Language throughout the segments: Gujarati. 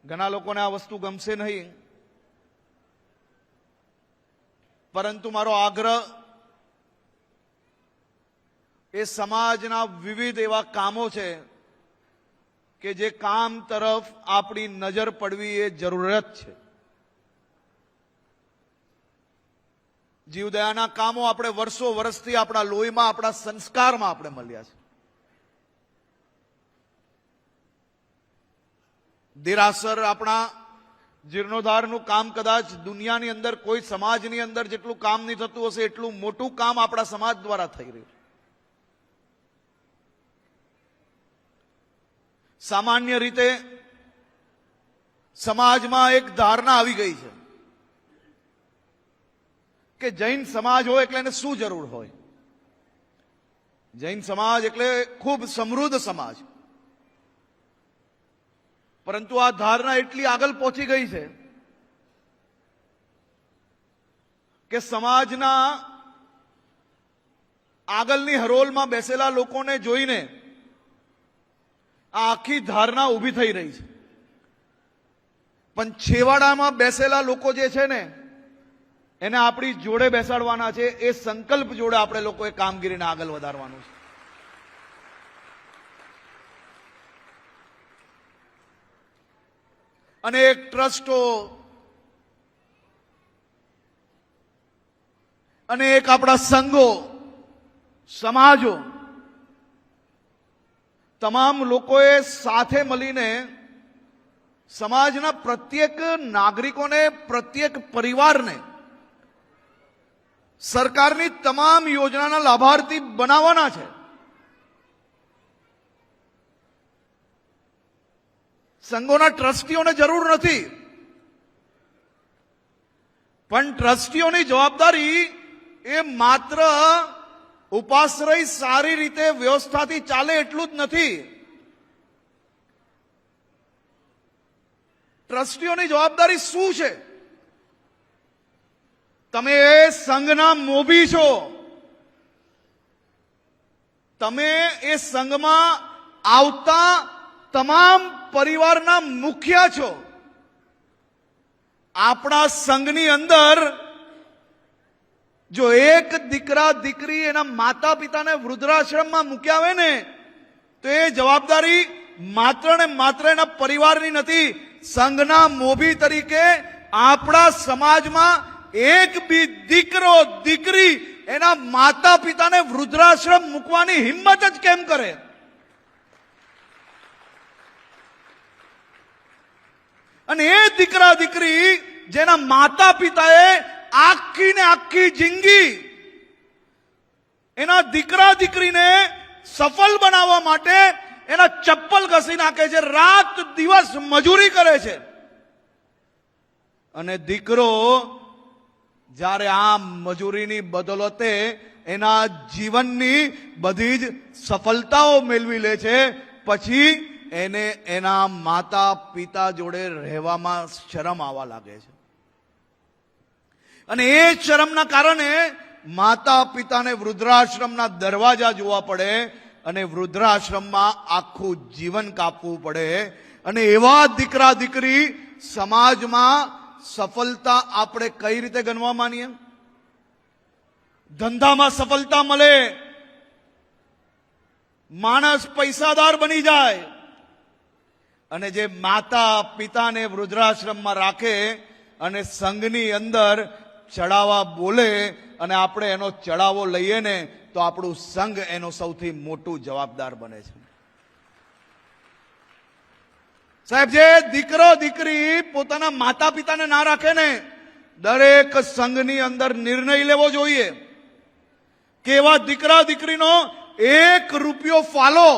ઘણા લોકોને આ વસ્તુ ગમશે નહીં, પરંતુ મારો આગ્રહ એ સમાજના વિવિધ એવા કામો છે કે જે કામ તરફ આપણી નજર પડવી એ જરૂરત છે. જીવદયાના કામો આપણે વર્ષો વર્ષથી આપણા લોહીમાં, આપણા સંસ્કારમાં આપણે મળ્યા છે. દેરાસર આપણા જીર્ણોદ્ધારનું કામ કદાચ દુનિયાની અંદર કોઈ સમાજની અંદર જેટલું કામ નહીં થતું હશે એટલું મોટું કામ આપણા સમાજ દ્વારા થઈ રહ્યું છે. સામાન્ય રીતે સમાજમાં એક ધારણા આવી ગઈ છે કે જૈન સમાજ હોય એટલે એને શું જરૂર હોય? જૈન સમાજ એટલે ખૂબ સમૃદ્ધ સમાજ. પરંતુ આ ધારણા એટલી આગળ પહોંચી ગઈ છે કે સમાજના આગળની હરોળમાં બેસેલા લોકોને જોઈને આ આખી ધારણા ઊભી થઈ રહી છે. પણ છેવાડામાં બેસેલા લોકો જે છે ને એને આપણી જોડે બેસાડવાના છે. એ સંકલ્પ જોડે આપણે લોકોએ કામગીરીને આગળ વધારવાનું છે. અનેક ટ્રસ્ટો, અનેક આપણા સંઘો, સમાજો, તમામ લોકોએ સાથે મળીને સમાજના પ્રત્યેક નાગરિકોને, પ્રત્યેક પરિવારને સરકારની તમામ યોજનાના લાભાર્થી બનાવવાના છે. સંઘોના ટ્રસ્ટીઓને જરૂર નથી, પણ ટ્રસ્ટીઓની જવાબદારી એ માત્ર ઉપાશ્રય સારી રીતે વ્યવસ્થાથી ચાલે એટલું જ નથી. ટ્રસ્ટીઓની જવાબદારી શું છે? તમે એ સંઘના મોભી છો, તમે એ સંઘમાં આવતા તમામ પરિવારના મુખ્ય છો. આપણા સંઘની અંદર જો એક દીકરા દીકરી એના માતા પિતાને વૃદ્ધાશ્રમમાં મૂક્યા હોય ને તો એ જવાબદારી માત્ર ને માત્ર એના પરિવારની નથી. સંઘના મોભી તરીકે આપણા સમાજમાં એક બી દીકરો દીકરી એના માતા પિતાને વૃદ્ધાશ્રમ મૂકવાની હિંમત જ કેમ કરે? અને એ દીકરા દીકરી જેના માતા પિતાએ આખી ને આખી જિંદગી એના દીકરા દીકરીને સફળ બનાવવા માટે એના ચપ્પલ ઘસી નાખે છે, રાત દિવસ મજૂરી કરે છે, અને દીકરો જ્યારે આ મજૂરીની બદલતે એના જીવનની બધી જ સફળતાઓ મેળવી લે છે, પછી એને એના માતા પિતા જોડે રહેવામાં શરમ આવવા લાગે છે. અને એ શરમના કારણે માતા પિતાને વૃદ્ધાશ્રમના દરવાજા જોવા પડે અને વૃદ્ધાશ્રમમાં આખું જીવન કાપવું પડે. અને એવા દીકરા દીકરી સમાજમાં સફળતા આપણે કઈ રીતે ગણવા માનીએ? ધંધામાં સફળતા મળે, માણસ પૈસાદાર બની જાય, અને જે માતા પિતાને વૃદ્ધાશ્રમમાં રાખે અને સંઘની અંદર ચડાવા બોલે અને આપણે એનો ચડાવો લઈએ ને તો આપણું સંઘ એનો સૌથી મોટું જવાબદાર બને છે. સાહેબ, જે દીકરો દીકરી પોતાના માતા પિતાને ના રાખે ને, દરેક સંઘની અંદર નિર્ણય લેવો જોઈએ કે એવા દીકરા દીકરીનો 1 રૂપિયો ફાળો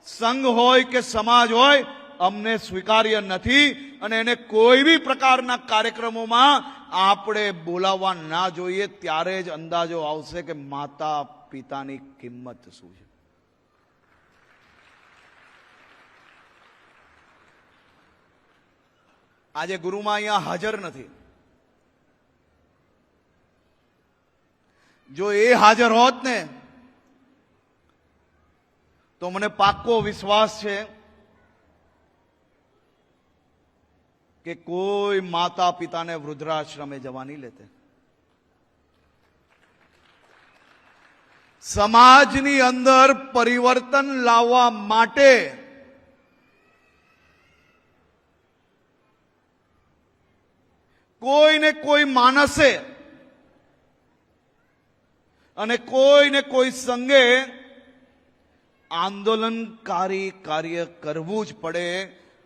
સંઘ હોય કે સમાજ હોય અમને સ્વીકાર્ય નથી, અને એને કોઈ બી પ્રકારના કાર્યક્રમોમાં આપણે બોલાવવા ના જોઈએ. ત્યારે જ અંદાજો આવશે કે માતા પિતાની કિંમત શું છે. આજે ગુરુમાં અહીંયા હાજર નથી. જો એ હાજર હોત ને તો મને પાક્કો વિશ્વાસ છે કે કોઈ માતા પિતાને વૃદ્ધાશ્રમે જવા નહીં લેતે. સમાજની અંદર પરિવર્તન લાવવા માટે કોઈને કોઈ માણસે અને કોઈને કોઈ સંઘે આંદોલનકારી કાર્ય કરવું જ પડે.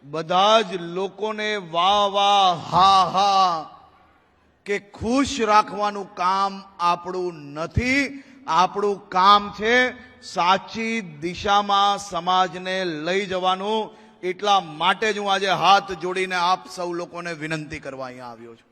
બધા જ લોકોને વાહ વાહ હા હા કે ખુશ રાખવાનું કામ આપણું નથી. આપણું કામ છે સાચી દિશામાં સમાજને લઈ જવાનું. એટલા માટે જ હું આજે હાથ જોડીને આપ સૌ લોકોને વિનંતી કરવા અહીંયા આવ્યો છું.